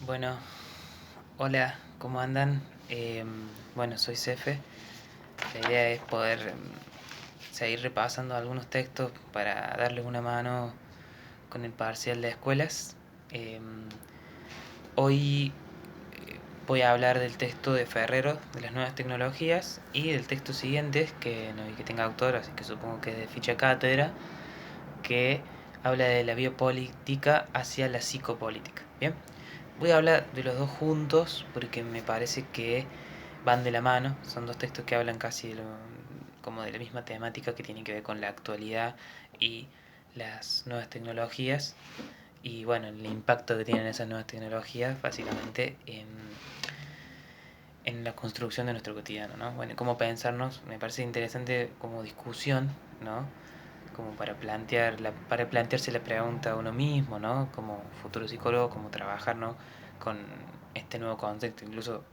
Bueno, hola, ¿cómo andan? Bueno, soy Cefe. La idea es poder seguir repasando algunos textos para darles una mano con el parcial de escuelas. Hoy voy a hablar del texto de Ferrero, de las nuevas tecnologías, y del texto siguiente, que no vi que tenga autor, así que supongo que es de ficha cátedra, que habla de la biopolítica hacia la psicopolítica. Bien, voy a hablar de los dos juntos porque me parece que van de la mano. Son dos textos que hablan casi como de la misma temática, que tiene que ver con la actualidad y las nuevas tecnologías. Y bueno, el impacto que tienen esas nuevas tecnologías básicamente en la construcción de nuestro cotidiano, ¿no? Bueno, cómo pensarnos, me parece interesante como discusión, ¿no? Como para plantearse la pregunta a uno mismo, ¿no? Como futuro psicólogo, cómo trabajar, ¿no? Con este nuevo concepto. Incluso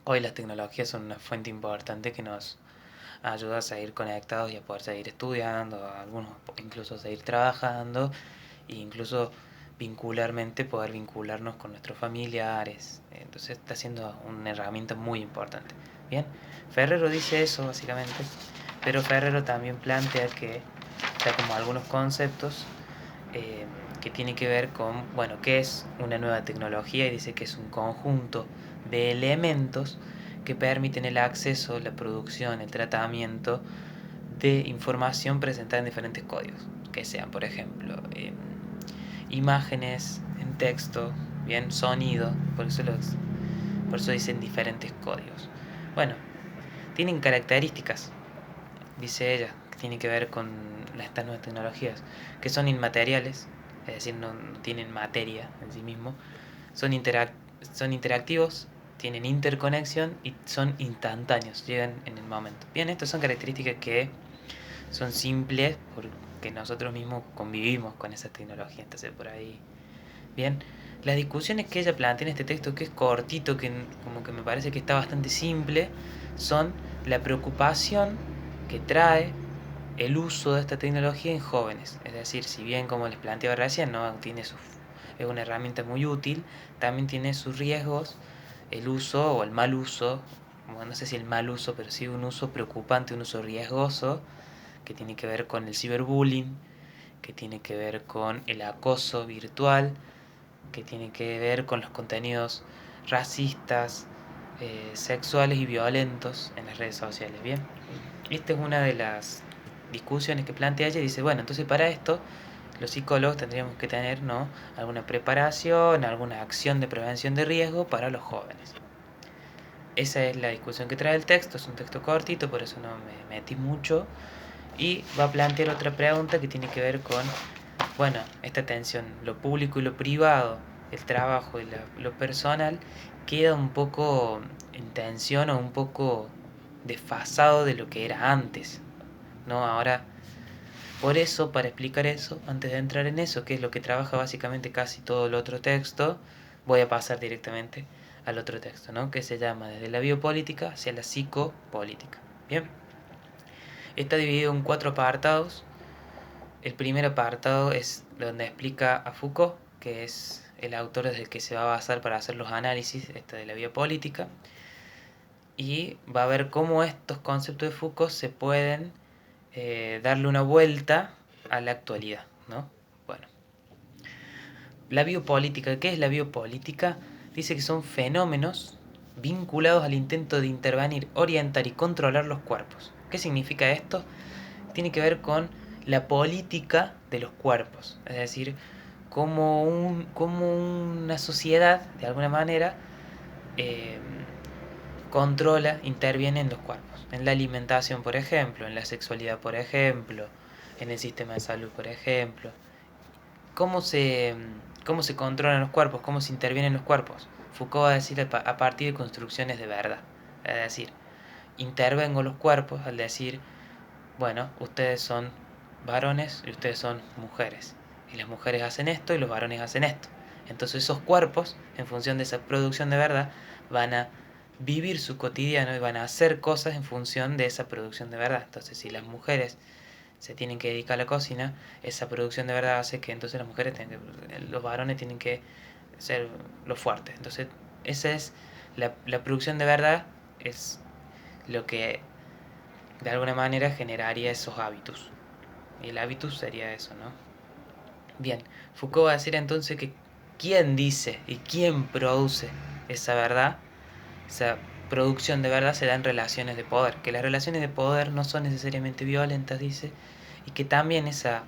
hoy las tecnologías son una fuente importante que nos ayuda a seguir conectados y a poder seguir estudiando, a algunos incluso a seguir trabajando, e incluso vincularmente poder vincularnos con nuestros familiares. Entonces está siendo una herramienta muy importante. Bien, Ferrero dice eso básicamente, pero Ferrero también plantea que da como algunos conceptos eh, que tiene que ver con, bueno, qué es una nueva tecnología, y dice que es un conjunto de elementos que permiten el acceso, la producción, el tratamiento de información presentada en diferentes códigos, que sean, por ejemplo, imágenes en texto, bien, sonido, por eso dicen diferentes códigos. Bueno, tienen características, dice ella, que tienen que ver con estas nuevas tecnologías, que son inmateriales, es decir, no tienen materia en sí mismo, son, son interactivos, tienen interconexión y son instantáneos, llegan en el momento. Bien, estas son características que son simples porque nosotros mismos convivimos con esa tecnología, entonces por ahí. Bien, las discusiones que ella plantea en este texto, que es cortito, que como que me parece que está bastante simple, son la preocupación que trae el uso de esta tecnología en jóvenes. Es decir, si bien como les planteaba recién, no tiene es una herramienta muy útil, también tiene sus riesgos, el uso o el mal uso, bueno, no sé si el mal uso, pero sí un uso preocupante, un uso riesgoso, que tiene que ver con el ciberbullying, que tiene que ver con el acoso virtual, que tiene que ver con los contenidos racistas, sexuales y violentos en las redes sociales. Bien, esta es una de las discusiones que plantea ella, y dice, bueno, entonces para esto los psicólogos tendríamos que tener, ¿no?, alguna preparación, alguna acción de prevención de riesgo para los jóvenes. Esa es la discusión que trae el texto, es un texto cortito, por eso no me metí mucho, y va a plantear otra pregunta que tiene que ver con, bueno, esta tensión, lo público y lo privado, el trabajo y lo personal, queda un poco en tensión o un poco desfasado de lo que era antes, ¿no? Ahora, por eso, para explicar eso, antes de entrar en eso, que es lo que trabaja básicamente casi todo el otro texto, voy a pasar directamente al otro texto, ¿no?, que se llama Desde la biopolítica hacia la psicopolítica. Bien, está dividido en cuatro apartados. El primer apartado es donde explica a Foucault, que es el autor desde el que se va a basar para hacer los análisis de la biopolítica, y va a ver cómo estos conceptos de Foucault se pueden darle una vuelta a la actualidad, ¿no? Bueno, la biopolítica, ¿qué es la biopolítica? Dice que son fenómenos vinculados al intento de intervenir, orientar y controlar los cuerpos. ¿Qué significa esto? Tiene que ver con la política de los cuerpos, es decir, como una sociedad, de alguna manera, eh, controla, interviene en los cuerpos, en la alimentación, por ejemplo, en la sexualidad, por ejemplo, en el sistema de salud, por ejemplo. ¿Cómo se, cómo se controlan los cuerpos? ¿Cómo se intervienen los cuerpos? Foucault va a decir a partir de construcciones de verdad, es decir, intervengo los cuerpos al decir, bueno, ustedes son varones y ustedes son mujeres, y las mujeres hacen esto y los varones hacen esto. Entonces esos cuerpos, en función de esa producción de verdad, van a vivir su cotidiano y van a hacer cosas en función de esa producción de verdad. Entonces, si las mujeres se tienen que dedicar a la cocina, esa producción de verdad hace que entonces las mujeres los varones tienen que ser los fuertes. Entonces, esa es la producción de verdad, es lo que de alguna manera generaría esos hábitos. El hábitus sería eso, ¿no? Bien, Foucault va a decir entonces que quién dice y quién produce esa verdad, esa producción de verdad se da en relaciones de poder, que las relaciones de poder no son necesariamente violentas, dice, y que también esa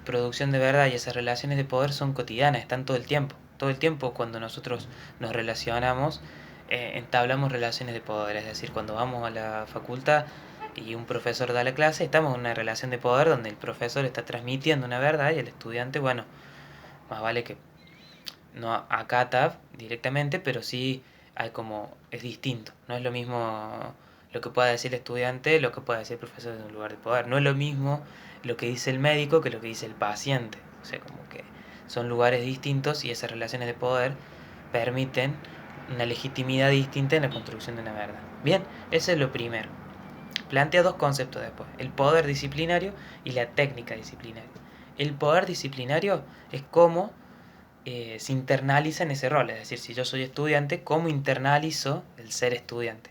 producción de verdad y esas relaciones de poder son cotidianas, están todo el tiempo. Todo el tiempo cuando nosotros nos relacionamos, entablamos relaciones de poder. Es decir, cuando vamos a la facultad y un profesor da la clase, estamos en una relación de poder donde el profesor está transmitiendo una verdad y el estudiante, bueno, más vale que no acata directamente, pero sí hay como, es distinto. No es lo mismo lo que pueda decir el estudiante, lo que pueda decir el profesor en un lugar de poder. No es lo mismo lo que dice el médico que lo que dice el paciente. O sea, como que son lugares distintos y esas relaciones de poder permiten una legitimidad distinta en la construcción de una verdad. Bien, eso es lo primero. Plantea dos conceptos después, el poder disciplinario y la técnica disciplinaria. El poder disciplinario es cómo se internaliza en ese rol, es decir, si yo soy estudiante, cómo internalizo el ser estudiante.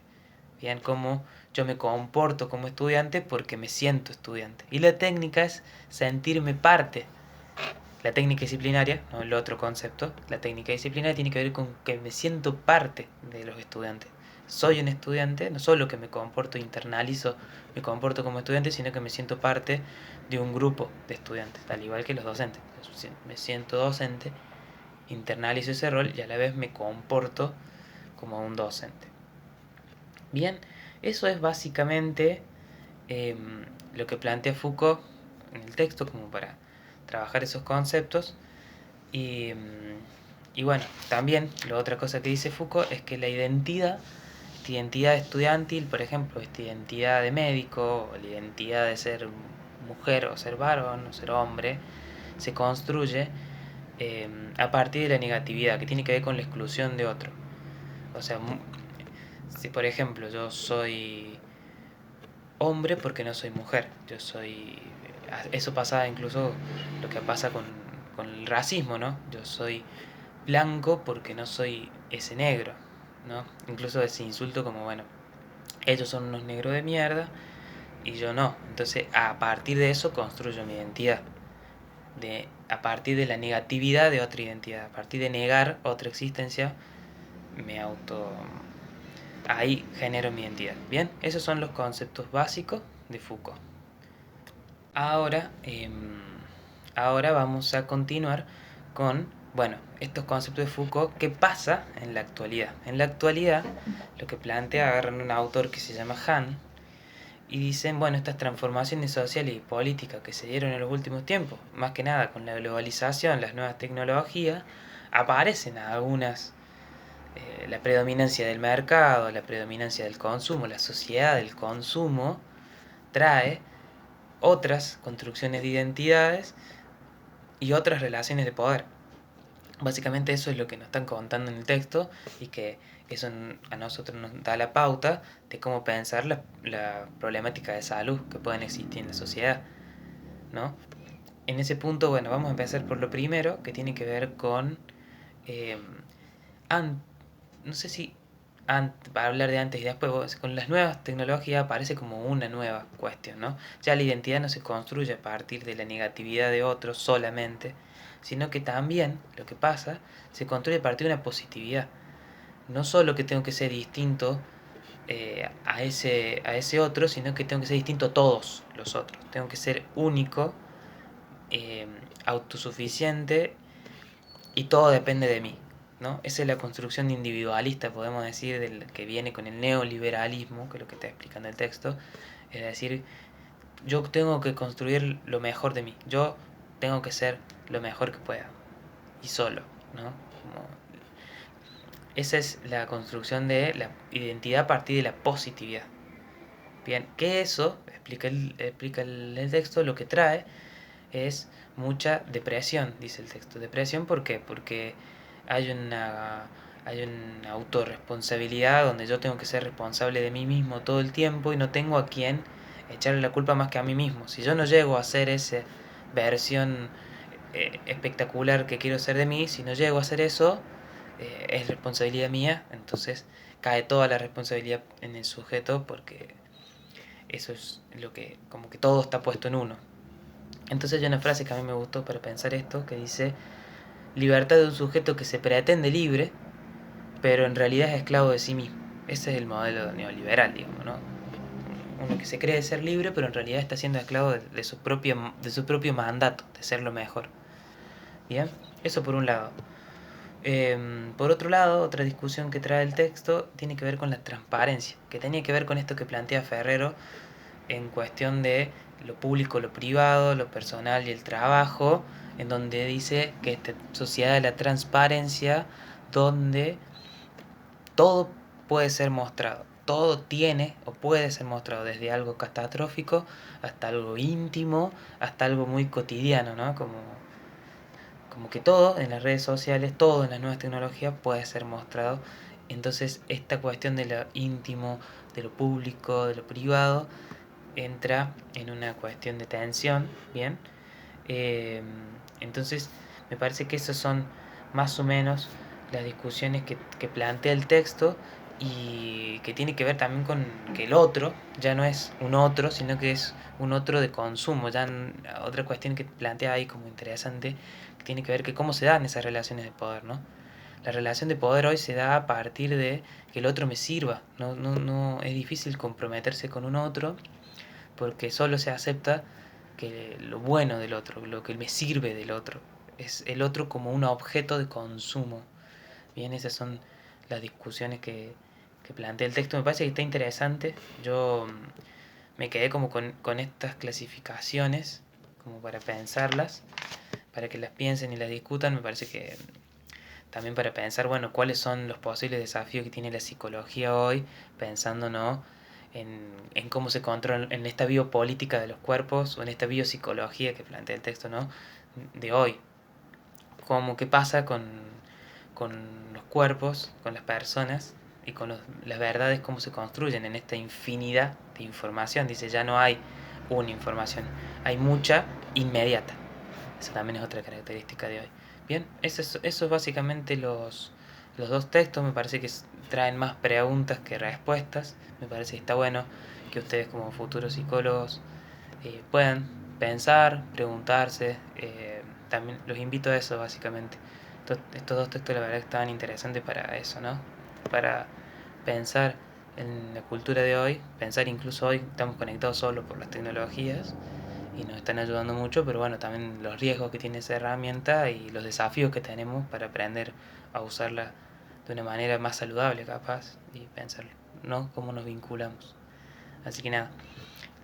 Bien, cómo yo me comporto como estudiante porque me siento estudiante. Y la técnica es sentirme parte. La técnica disciplinaria, no el otro concepto, la técnica disciplinaria tiene que ver con que me siento parte de los estudiantes. Soy un estudiante, no solo que me comporto, internalizo, me comporto como estudiante, sino que me siento parte de un grupo de estudiantes, al igual que los docentes. Me siento docente, internalizo ese rol y a la vez me comporto como un docente. Bien, eso es básicamente lo que plantea Foucault en el texto como para trabajar esos conceptos. Y bueno, también la otra cosa que dice Foucault es que la identidad, esta identidad estudiantil, por ejemplo, esta identidad de médico, o la identidad de ser mujer o ser varón o ser hombre, se construye a partir de la negatividad, que tiene que ver con la exclusión de otro. O sea, si por ejemplo yo soy hombre porque no soy mujer, yo soy... Eso pasa incluso lo que pasa con el racismo, ¿no? Yo soy blanco porque no soy ese negro, ¿no? Incluso ese insulto como, bueno, ellos son unos negros de mierda y yo no. Entonces, a partir de eso construyo mi identidad. A partir de la negatividad de otra identidad, a partir de negar otra existencia, me auto... Ahí genero mi identidad. Bien, esos son los conceptos básicos de Foucault. Ahora, ahora vamos a continuar con, bueno, estos conceptos de Foucault. ¿Qué pasa en la actualidad? En la actualidad, lo que plantea, agarran un autor que se llama Han y dicen, bueno, estas transformaciones sociales y políticas que se dieron en los últimos tiempos, más que nada con la globalización, las nuevas tecnologías, aparecen algunas, la predominancia del mercado, la predominancia del consumo, la sociedad del consumo trae otras construcciones de identidades y otras relaciones de poder. Básicamente eso es lo que nos están contando en el texto y que eso a nosotros nos da la pauta de cómo pensar la problemática de salud que pueden existir en la sociedad, ¿no? En ese punto, bueno, vamos a empezar por lo primero, que tiene que ver con... Eh, no sé si para hablar de antes y después, con las nuevas tecnologías aparece como una nueva cuestión, ¿no? Ya la identidad no se construye a partir de la negatividad de otros solamente, sino que también lo que pasa se construye a partir de una positividad. No solo que tengo que ser distinto a ese otro, sino que tengo que ser distinto a todos los otros. Tengo que ser único, autosuficiente y todo depende de mí, ¿no? Esa es la construcción individualista, podemos decir, del que viene con el neoliberalismo, que es lo que está explicando el texto. Es decir, yo tengo que construir lo mejor de mí, yo tengo que ser lo mejor que pueda, y solo, ¿no? Esa es la construcción de la identidad a partir de la positividad. Bien, que eso, explica el texto, lo que trae es mucha depresión, dice el texto. Depresión, ¿por qué? Porque hay una autorresponsabilidad donde yo tengo que ser responsable de mí mismo todo el tiempo y no tengo a quien echarle la culpa más que a mí mismo. Si yo no llego a ser esa versión espectacular que quiero ser de mí, si no llego a hacer eso, es responsabilidad mía, entonces cae toda la responsabilidad en el sujeto porque eso es lo que, como que todo está puesto en uno. Entonces hay una frase que a mí me gustó para pensar esto, que dice: libertad de un sujeto que se pretende libre, pero en realidad es esclavo de sí mismo. Ese es el modelo neoliberal, digamos, ¿no? Uno que se cree ser libre, pero en realidad está siendo esclavo de su propio mandato, de ser lo mejor. Bien, eso por un lado. Por otro lado, otra discusión que trae el texto tiene que ver con la transparencia, que tenía que ver con esto que plantea Ferrero en cuestión de lo público, lo privado, lo personal y el trabajo, en donde dice que esta sociedad de la transparencia, donde todo puede ser mostrado, todo tiene o puede ser mostrado, desde algo catastrófico hasta algo íntimo, hasta algo muy cotidiano, ¿no? Como que todo en las redes sociales, todo en las nuevas tecnologías puede ser mostrado. Entonces esta cuestión de lo íntimo, de lo público, de lo privado, entra en una cuestión de tensión, ¿bien? Eh, entonces me parece que esas son más o menos las discusiones que plantea el texto, y que tiene que ver también con que el otro ya no es un otro, sino que es un otro de consumo. Ya otra cuestión que plantea ahí como interesante, que tiene que ver que cómo se dan esas relaciones de poder, ¿no? La relación de poder hoy se da a partir de que el otro me sirva. No es difícil comprometerse con un otro porque solo se acepta que lo bueno del otro, lo que me sirve del otro, es el otro como un objeto de consumo. Bien, esas son las discusiones que plantea el texto. Me parece que está interesante. Yo me quedé como con estas clasificaciones, como para pensarlas, para que las piensen y las discutan. Me parece que también para pensar, bueno, cuáles son los posibles desafíos que tiene la psicología hoy, pensando, ¿no?, en cómo se controla, en esta biopolítica de los cuerpos, o en esta biopsicología que plantea el texto, ¿no?, de hoy. Como qué pasa con los cuerpos, con las personas y con las verdades, cómo se construyen en esta infinidad de información. Dice, ya no hay una información, hay mucha inmediata. Esa también es otra característica de hoy. Bien, eso es básicamente los dos textos. Me parece que traen más preguntas que respuestas. Me parece que está bueno que ustedes como futuros psicólogos puedan pensar, preguntarse. También los invito a eso básicamente. Estos dos textos la verdad que estaban interesantes para eso, ¿no? Para pensar en la cultura de hoy, pensar incluso hoy estamos conectados solo por las tecnologías y nos están ayudando mucho, pero bueno, también los riesgos que tiene esa herramienta y los desafíos que tenemos para aprender a usarla de una manera más saludable capaz, y pensar, ¿no?, cómo nos vinculamos. Así que nada,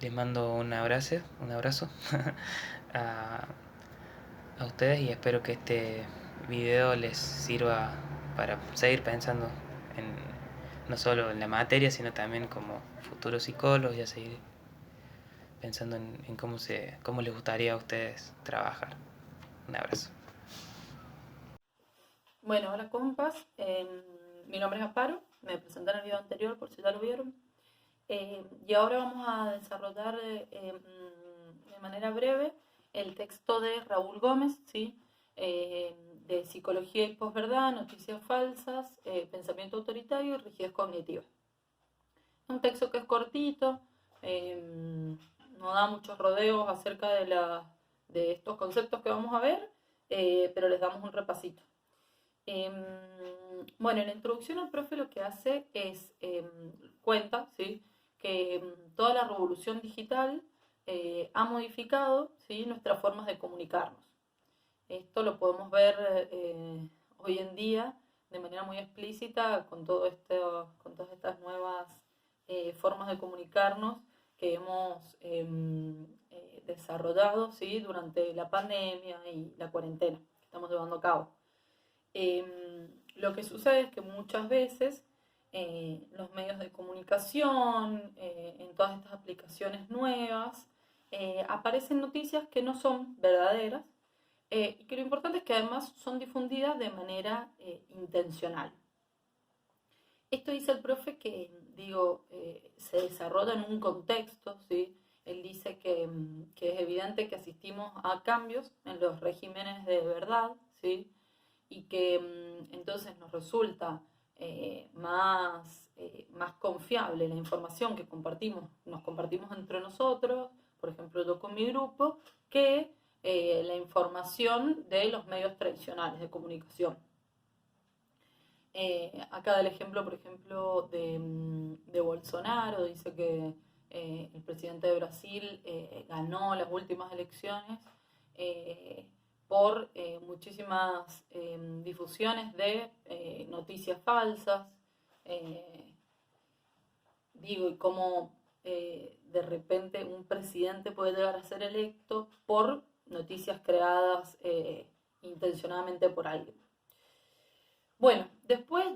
les mando un abrazo a, a ustedes, y espero que este video les sirva para seguir pensando en, no solo en la materia, sino también como futuros psicólogos, y a seguir pensando en cómo les gustaría a ustedes trabajar. Un abrazo. Bueno, hola compas, mi nombre es Amparo, me presenté en el video anterior por si ya lo vieron. Y ahora vamos a desarrollar de manera breve el texto de Raúl Gómez, ¿sí? De Psicología y Posverdad, Noticias Falsas, Pensamiento Autoritario y Rigidez Cognitiva. Es un texto que es cortito, no da muchos rodeos acerca de estos conceptos que vamos a ver, pero les damos un repasito. Bueno, en la introducción el profe lo que hace es cuenta, ¿sí?, que toda la revolución digital ha modificado, ¿sí?, nuestras formas de comunicarnos. Esto lo podemos ver hoy en día de manera muy explícita con todas estas nuevas formas de comunicarnos que hemos desarrollado, ¿sí?, durante la pandemia y la cuarentena que estamos llevando a cabo. Lo que sucede es que muchas veces los medios de comunicación, en todas estas aplicaciones nuevas, aparecen noticias que no son verdaderas, y que lo importante es que además son difundidas de manera intencional. Esto dice el profe que, digo, se desarrolla en un contexto, ¿sí?, Él dice que es evidente que asistimos a cambios en los regímenes de verdad, ¿sí? Y que entonces nos resulta más confiable la información que nos compartimos entre nosotros, por ejemplo yo con mi grupo, que la información de los medios tradicionales de comunicación. Acá da el ejemplo, por ejemplo, de Bolsonaro, dice que el presidente de Brasil ganó las últimas elecciones por muchísimas difusiones de noticias falsas. Y cómo de repente un presidente puede llegar a ser electo por noticias creadas intencionadamente por alguien. Bueno, después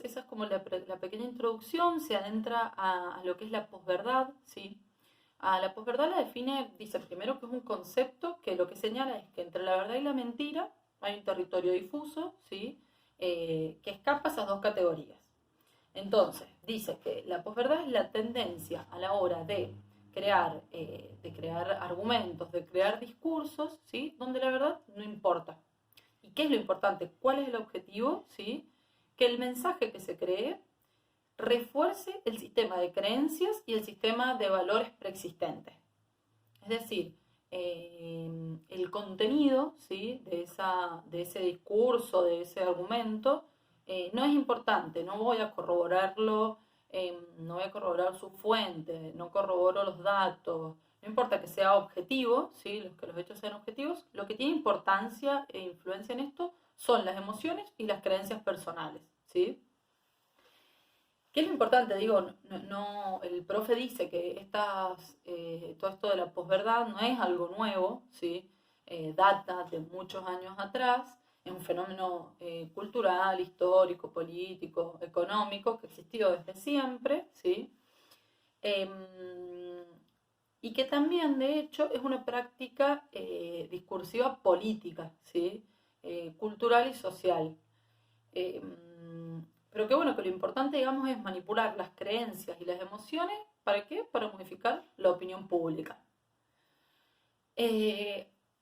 esa es como la pequeña introducción, se adentra a lo que es la posverdad, ¿sí? A la posverdad la define, dice primero que es un concepto que lo que señala es que entre la verdad y la mentira hay un territorio difuso, ¿sí? Que escapa a esas dos categorías. Entonces, dice que la posverdad es la tendencia a la hora de crear argumentos, de crear discursos, ¿sí? Donde la verdad no importa. ¿Y qué es lo importante? ¿Cuál es el objetivo? ¿Sí? Que el mensaje que se cree refuerce el sistema de creencias y el sistema de valores preexistentes. Es decir, el contenido, ¿sí? de ese discurso, de ese argumento, no es importante, no voy a corroborarlo, no voy a corroborar su fuente, no corroboro los datos, no importa que sea objetivo, ¿sí? Que los hechos sean objetivos, lo que tiene importancia e influencia en esto son las emociones y las creencias personales, ¿sí? ¿Qué es lo importante? Digo, el profe dice que todo esto de la posverdad no es algo nuevo, ¿sí? Data de muchos años atrás, es un fenómeno cultural, histórico, político, económico que ha existido desde siempre, ¿sí? Y que también, de hecho, es una práctica discursiva política, ¿sí? Cultural y social. Pero que bueno, que lo importante, digamos, es manipular las creencias y las emociones. ¿Para qué? Para modificar la opinión pública.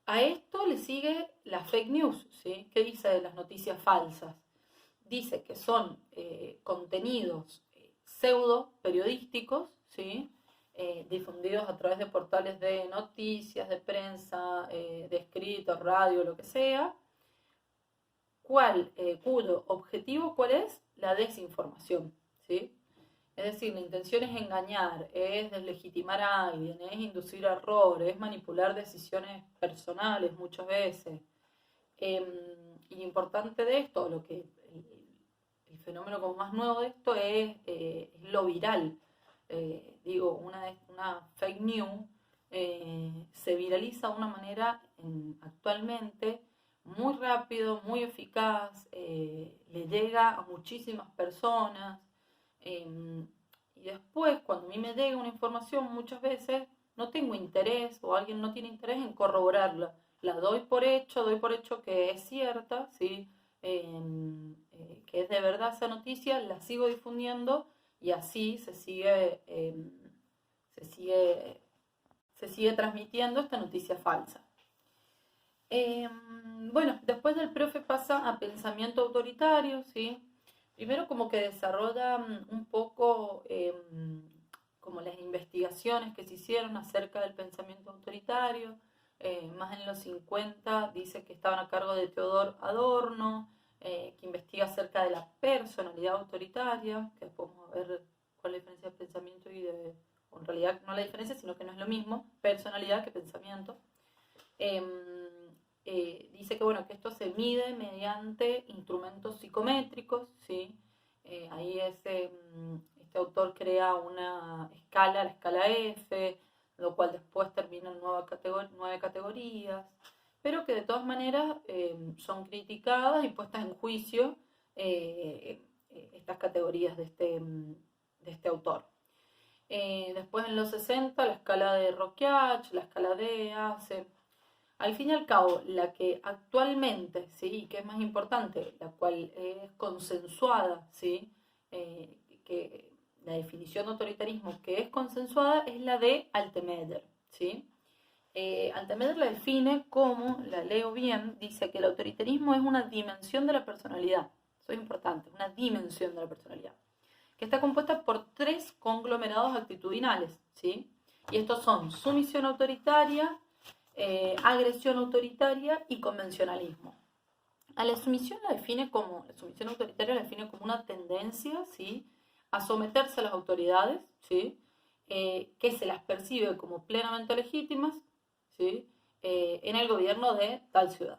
A esto le sigue la fake news, ¿sí? ¿Qué dice de las noticias falsas? Dice que son contenidos pseudo periodísticos, ¿sí? Difundidos a través de portales de noticias, de prensa, de escrito, radio, lo que sea, cuyo objetivo, ¿cuál es? La desinformación, ¿sí? Es decir, la intención es engañar, es deslegitimar a alguien, es inducir a error, es manipular decisiones personales muchas veces. Y lo importante de esto, el fenómeno como más nuevo de esto es lo viral. Una fake news se viraliza de una manera actualmente muy rápido, muy eficaz, le llega a muchísimas personas. Y después, cuando a mí me llega una información, muchas veces no tengo interés o alguien no tiene interés en corroborarla. La doy por hecho que es cierta, ¿sí? Que es de verdad esa noticia, la sigo difundiendo y así se sigue transmitiendo esta noticia falsa. Bueno, después del profe pasa a pensamiento autoritario, ¿sí? Primero como que desarrolla un poco como las investigaciones que se hicieron acerca del pensamiento autoritario. Más en los 50 dice que estaban a cargo de Theodor Adorno, que investiga acerca de la personalidad autoritaria, que después vamos a ver cuál es la diferencia de pensamiento o en realidad no la diferencia, sino que no es lo mismo personalidad que pensamiento. Dice que, bueno, que esto se mide mediante instrumentos psicométricos, ¿sí? Ahí este autor crea una escala, la escala F, lo cual después termina en 9 categorías, pero que de todas maneras son criticadas y puestas en juicio estas categorías de este autor. Después en los 60 la escala de Rorschach, la escala de EASE. Al fin y al cabo, la que actualmente, ¿sí? Que es más importante, la cual es consensuada, ¿sí? Que la definición de autoritarismo que es consensuada es la de Altemeder, ¿sí? Altemeder la define como, la leo bien, dice que el autoritarismo es una dimensión de la personalidad. Eso es importante, una dimensión de la personalidad, que está compuesta por 3 conglomerados actitudinales, ¿sí? Y estos son sumisión autoritaria, agresión autoritaria y convencionalismo. A la sumisión la sumisión autoritaria la define como una tendencia, ¿sí?, a someterse a las autoridades, ¿sí?, que se las percibe como plenamente legítimas, ¿sí?, en el gobierno de tal ciudad.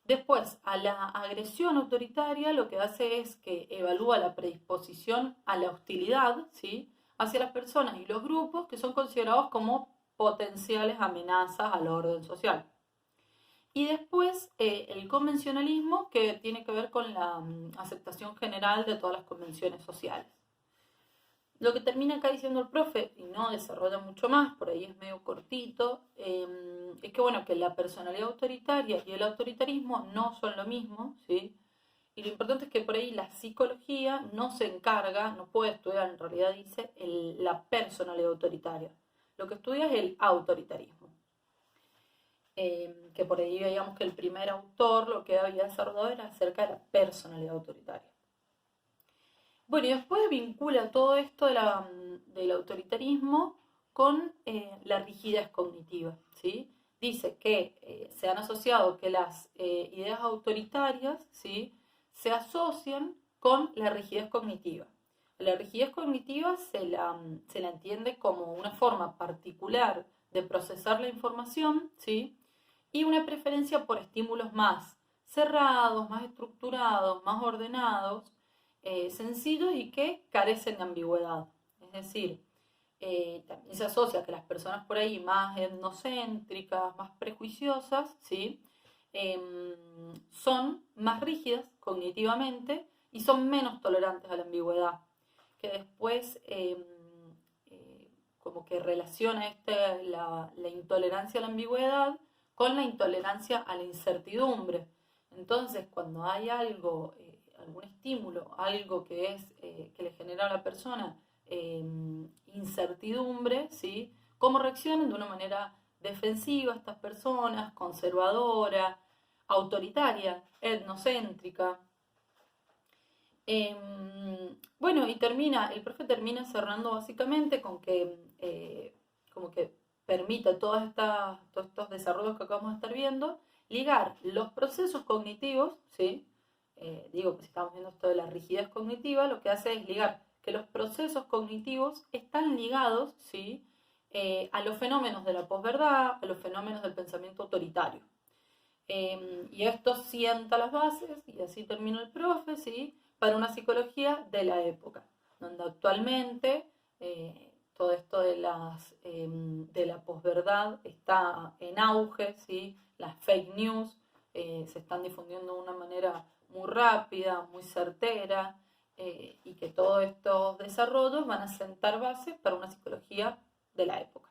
Después, a la agresión autoritaria lo que hace es que evalúa la predisposición a la hostilidad, ¿sí?, hacia las personas y los grupos que son considerados como potenciales amenazas al orden social. Y después el convencionalismo, que tiene que ver con la aceptación general de todas las convenciones sociales. Lo que termina acá diciendo el profe, y no desarrolla mucho más, por ahí es medio cortito, es que bueno, que la personalidad autoritaria y el autoritarismo no son lo mismo, ¿sí? Y lo importante es que por ahí la psicología no se encarga, no puede estudiar, en realidad dice, la personalidad autoritaria. Lo que estudia es el autoritarismo. Que por ahí veíamos que el primer autor lo que había desarrollado era acerca de la personalidad autoritaria. Bueno, y después vincula todo esto del autoritarismo con la rigidez cognitiva, ¿sí? Dice que se han asociado que las ideas autoritarias, ¿sí?, se asocian con la rigidez cognitiva. La rigidez cognitiva se la entiende como una forma particular de procesar la información, ¿sí?, y una preferencia por estímulos más cerrados, más estructurados, más ordenados, sencillos y que carecen de ambigüedad. Es decir, también se asocia que las personas por ahí más etnocéntricas, más prejuiciosas, ¿sí?, son más rígidas cognitivamente y son menos tolerantes a la ambigüedad, que después como que relaciona la intolerancia a la ambigüedad con la intolerancia a la incertidumbre. Entonces, cuando hay algo, algún estímulo, algo que le genera a la persona incertidumbre, ¿sí?, ¿cómo reaccionan? De una manera defensiva estas personas, conservadora, autoritaria, etnocéntrica. Bueno, y el profe termina cerrando básicamente con que como que permite todos estos desarrollos que acabamos de estar viendo, ligar los procesos cognitivos, ¿sí? Digo, si estamos viendo esto de la rigidez cognitiva, lo que hace es ligar que los procesos cognitivos están ligados, ¿sí?, a los fenómenos de la posverdad, a los fenómenos del pensamiento autoritario. Y esto sienta las bases, y así termina el profe, ¿sí?, para una psicología de la época, donde actualmente todo esto de la posverdad está en auge, ¿sí?, las fake news se están difundiendo de una manera muy rápida, muy certera, y que todos estos desarrollos van a sentar bases para una psicología de la época.